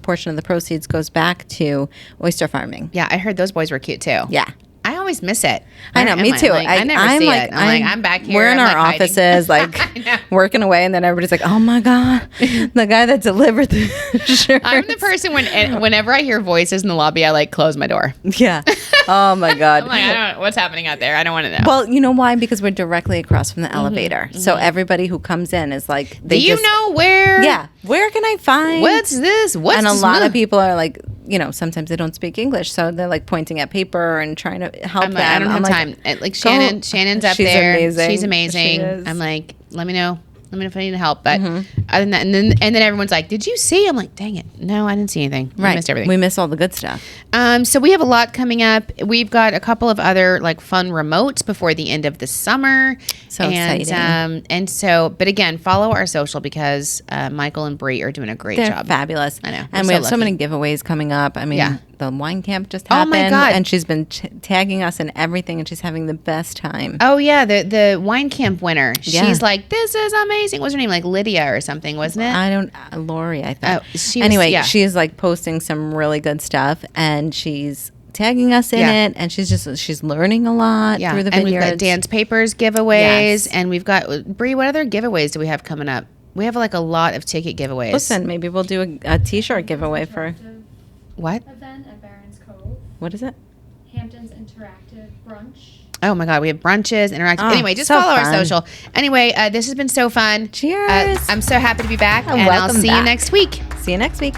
portion of the proceeds goes back to oyster farming. Yeah, I heard those boys were cute too. Yeah. I always miss it. I know, Where me am too. Like, I never I'm see like, it. I'm back here. We're in I'm our like hiding. offices, like I know. working away, and then everybody's like, "Oh my god, the guy that delivered the shirt." I'm the person whenever I hear voices in the lobby, I like close my door. Yeah. Oh my god. I'm like, I don't know what's happening out there. I don't want to know. Well, you know why? Because we're directly across from the elevator. So everybody who comes in is like, do you know where? Yeah. Where can I find? What's this? What's and a this? lot of people are like, sometimes they don't speak English, so they're like pointing at paper and trying to help I'm them. like, I don't have like, time. Like Shannon's up She's there. amazing. She's amazing. She is. I'm like, let me know if I need help. But other than that, and then everyone's like, "Did you see?" I'm like, "Dang it, no, I didn't see anything. I missed everything." We missed all the good stuff. So we have a lot coming up. We've got a couple of other like fun remotes before the end of the summer. So exciting. And so, but again, follow our social because Michael and Bree are doing a great They're job. fabulous. I know. And We're we have so so many lucky. giveaways coming up. I mean, Yeah. the wine camp just Oh happened. my God. And she's been tagging us in everything, and she's having the best time. Oh yeah, the wine camp winner. Yeah. She's like, "This is amazing." What's her name? Like Lydia or something, wasn't it? I don't, Lori, I thought. Oh, she was- anyway, yeah. she is like posting some really good stuff, and she's tagging us in Yeah. it, and she's learning a lot through the and videos. we've got dance papers giveaways, Yes. and we've got Bree. What other giveaways do we have coming up? We have like a lot of ticket giveaways. Listen, maybe we'll do a T-shirt giveaway for What? Event at Barron's Cove, what is it? Hampton's Interactive Brunch. Oh my God, we have brunches, interactive. Oh, Anyway, just so follow our fun. social. Anyway, this has been so fun. Cheers. I'm so happy to be back, And and I'll welcome see you back. next week. See you next week.